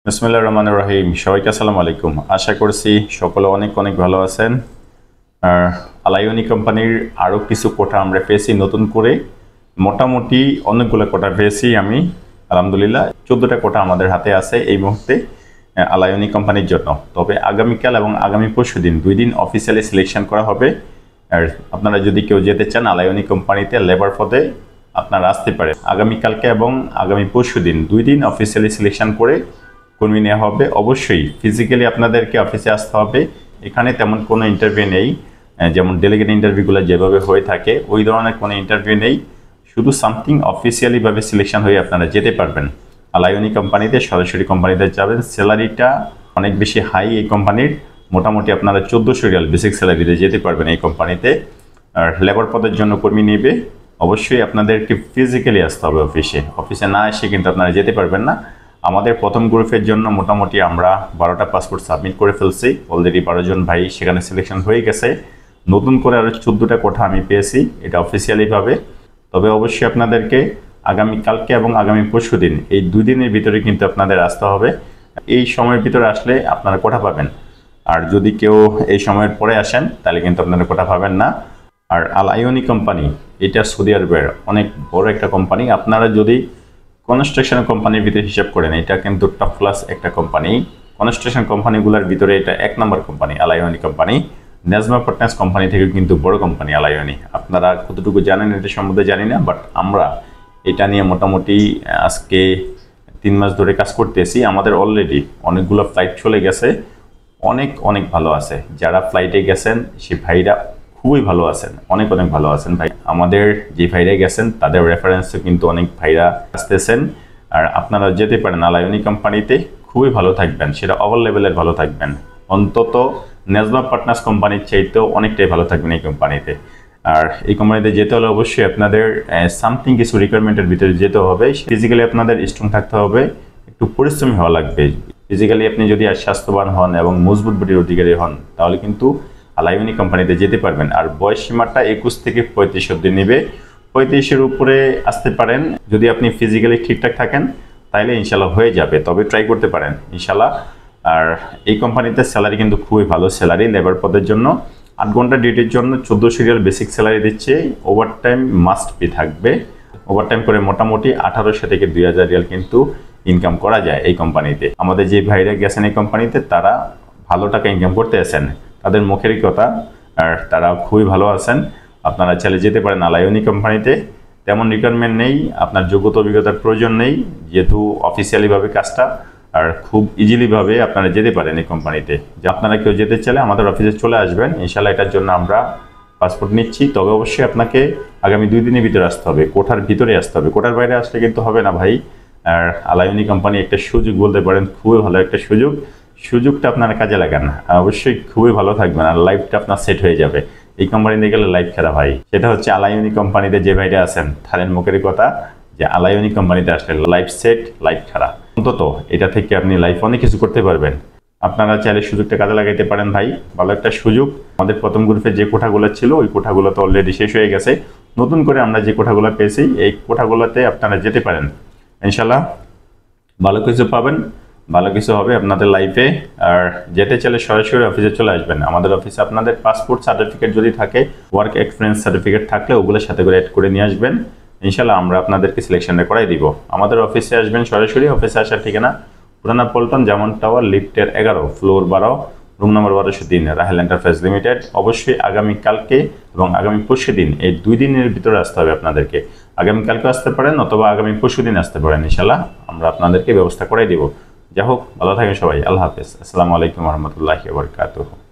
বিসমিল্লাহির রহমানির রহিম। সবাইকে আসসালামু আলাইকুম। আশা করছি সকলে অনেক অনেক ভালো আছেন। আর আলাইওনি কোম্পানির আরও কিছু কোটা আমরা পেয়েছি নতুন করে, মোটামুটি অনেকগুলো কোটা পেয়েছি আমি আলহামদুলিল্লাহ। 14টা কোটা আমাদের হাতে আছে এই মুহূর্তে আলাইওনি কোম্পানির জন্য। তবে আগামীকাল এবং আগামী পরশু দিন 2 দিন অফিসিয়ালি সিলেকশন করা হবে। আর আপনারা যদি কেউ যেতে চান আলাইওনি কোম্পানিতে লেবার পদে আপনারা আসতে পারেন। আগামীকালকে এবং আগামী পরশু দিন 2 দিন অফিসিয়ালি সিলেকশন করে কর্মী নেওয়া হবে। অবশ্যই ফিজিক্যালি আপনাদেরকে অফিসে আসতে হবে। এখানে তেমন কোনো ইন্টারভিউ নেই, যেমন ডেলিগেট ইন্টারভিউগুলো যেভাবে হয়ে থাকে ওই ধরনের কোনো ইন্টারভিউ নেই। শুধু সামথিং অফিসিয়ালিভাবে সিলেকশন হয়ে আপনারা যেতে পারবেন আলাইওনি কোম্পানিতে, সরাসরি কোম্পানিতে যাবেন। স্যালারিটা অনেক বেশি হাই এই কোম্পানির, মোটামুটি আপনারা 1400 রিয়াল বেসিক স্যালারিতে যেতে পারবেন এই কোম্পানিতে। আর লেবার পদের জন্য কর্মী নেবে। অবশ্যই আপনাদেরকে ফিজিক্যালি আসতে হবে অফিসে না এসে কিন্তু আপনারা যেতে পারবেন না। আমাদের প্রথম গ্রুপের জন্য মোটামুটি আমরা 12টা পাসপোর্ট সাবমিট করে ফেলছি অলরেডি। 12 জন ভাই সেখানে সিলেকশন হয়ে গেছে। নতুন করে আরও 14টা কোঠা আমি পেয়েছি এটা অফিসিয়ালিভাবে। তবে অবশ্যই আপনাদেরকে আগামীকালকে এবং আগামী পরশু দিন এই 2 দিনের ভিতরে কিন্তু আপনাদের আসতে হবে। এই সময়ের ভিতরে আসলে আপনারা কোঠা পাবেন। আর যদি কেউ এই সময়ের পরে আসেন তাহলে কিন্তু আপনারা কোঠা পাবেন না। আর আলাইওনি কোম্পানি এটা সৌদি আরবের অনেক বড় একটা কোম্পানি। আপনারা যদি কনস্ট্রাকশন কোম্পানির ভিতরে হিসাব করেন এটা কিন্তু টপ ক্লাস একটা কোম্পানি। কনস্ট্রাকশন কোম্পানিগুলোর ভিতরে এটা 1 নম্বর কোম্পানি আলাইওনি কোম্পানি। নেজমা পার্টনার্স কোম্পানি থেকে কিন্তু বড় কোম্পানি আলাইওনি। আপনারা কতটুকু জানেন এটা সম্বন্ধে জানি না, বাট আমরা এটা নিয়ে মোটামুটি আজকে 3 মাস ধরে কাজ করতেছি। আমাদের অলরেডি অনেকগুলো ফ্লাইট চলে গেছে, অনেক অনেক ভালো আছে। যারা ফ্লাইটে গেছেন সে ভাইরা খুবই ভালো আছেন, অনেক অনেক ভালো আছেন ভাই। আমাদের যে ভাইরা গেছেন তাদের রেফারেন্সে কিন্তু অনেক ভাইরা আসতেছেন। আর আপনারা যেতে পারেন আলাইওনি কোম্পানিতে, খুবই ভালো থাকবেন, সেটা ওভার লেভেলের ভালো থাকবেন। অন্তত নেজমা পার্টনার্স কোম্পানির চাইতেও অনেকটাই ভালো থাকবেন এই কোম্পানিতে। আর এই কোম্পানিতে যেতে হলে অবশ্যই আপনাদের সামথিং কিছু রিকোয়ারমেন্টের ভিতরে যেতে হবে। ফিজিক্যালি আপনাদের স্ট্রং থাকতে হবে, একটু পরিশ্রমী হওয়া লাগবে। ফিজিক্যালি আপনি যদি আর স্বাস্থ্যবান হন এবং মজবুত বডির অধিকারী হন তাহলে কিন্তু আলাইওনি কোম্পানিতে যেতে পারবেন। আর বয়স সীমাটা 21 থেকে 35 অবধি নেবে। 35-এর উপরে আসতে পারেন যদি আপনি ফিজিক্যালি ঠিকঠাক থাকেন, তাইলে ইনশাল্লাহ হয়ে যাবে। তবে ট্রাই করতে পারেন ইনশাল্লাহ। আর এই কোম্পানিতে স্যালারি কিন্তু খুবই ভালো স্যালারি লেবার পদের জন্য। 8 ঘন্টা ডিউটির জন্য 1400 রিয়াল বেসিক স্যালারি দিচ্ছে। ওভারটাইম মাস্ট বি থাকবে। ওভারটাইম করে মোটামুটি 1800 থেকে 2000 রিয়াল কিন্তু ইনকাম করা যায় এই কোম্পানিতে। আমাদের যে ভাইরা গেছেন এই কোম্পানিতে তারা ভালো টাকা ইনকাম করতে আছেন, তাদের মুখেরই কথা। আর তারা খুবই ভালো আছেন। আপনারা চাইলে যেতে পারেন আলাইওনি কোম্পানিতে। তেমন রিকোয়ারমেন্ট নেই, আপনার যোগ্যতা অভিজ্ঞতার প্রয়োজন নেই, যেহেতু অফিসিয়ালিভাবে কাজটা। আর খুব ইজিলিভাবে আপনারা যেতে পারেন এই কোম্পানিতে। যে আপনারা কেউ যেতে চাইলে আমাদের অফিসে চলে আসবেন ইনশাল্লাহ। এটার জন্য আমরা পাসপোর্ট নিচ্ছি। তবে অবশ্যই আপনাকে আগামী 2 দিনের ভিতরে আসতে হবে, কোঠার ভিতরে আসতে হবে, কোঠার বাইরে আসলে কিন্তু হবে না ভাই। আর আলাইওনি কোম্পানি একটা সুযোগ বলতে পারেন, খুবই ভালো একটা সুযোগটা আপনারা কাজে লাগান, অবশ্যই খুবই ভালো থাকবেন। আর লাইফটা আপনার সেট হয়ে যাবে। এই কোম্পানিতে গেলে লাইফ খেলা ভাই, সেটা হচ্ছে আলাইওনি কোম্পানিতে যে ভাইরা আছেন তাদের মুখের কথা যে আলাইওনি কোম্পানিতে আসলে লাইফ সেট, লাইফ খেলা। অন্তত এটা থেকে আপনি লাইফ অনেক কিছু করতে পারবেন। আপনারা চাইলে সুযোগটা কাজে লাগাইতে পারেন ভাই, ভালো একটা সুযোগ। আমাদের প্রথম গ্রুপে যে কোঠাগুলো ছিল ওই কোঠাগুলো তো অলরেডি শেষ হয়ে গেছে। নতুন করে আমরা যে কোঠাগুলো পেয়েছি এই কোঠাগুলোতে আপনারা যেতে পারেন ইনশাল্লাহ। ভালো কিছু পাবেন, ভালো কিছু হবে আপনাদের লাইফে। আর যেতে চাইলে সরাসরি অফিসে চলে আসবেন। আমাদের অফিসে আপনাদের পাসপোর্ট সার্টিফিকেট যদি থাকে, ওয়ার্ক এক্সপিরিয়েন্স সার্টিফিকেট থাকলে ওগুলোর সাথে করে অ্যাড করে নিয়ে আসবেন ইনশাল্লাহ। আমরা আপনাদেরকে সিলেকশনটা করাই দিব। আমাদের অফিসে আসবেন সরাসরি। অফিসে আসার ঠিকানা পুরানা পল্টন জামান টাওয়ার, লিফটের 11, floor 12, room number 1203, Rahel enterprise limited. অবশ্যই আগামীকালকে এবং আগামী পরশু দিন এই 2 দিনের ভিতরে আসতে হবে আপনাদেরকে। আগামীকালকে আসতে পারেন অথবা আগামী পরশু দিন আসতে পারেন ইনশাল্লাহ। আমরা আপনাদেরকে ব্যবস্থা করাই দিব। যাই হোক, ভালো থাকেন সবাই। আল্লাহ হাফেজ। আসসালামু আলাইকুম রহমতুল্লাহি ওয়া বারাকাতুহু।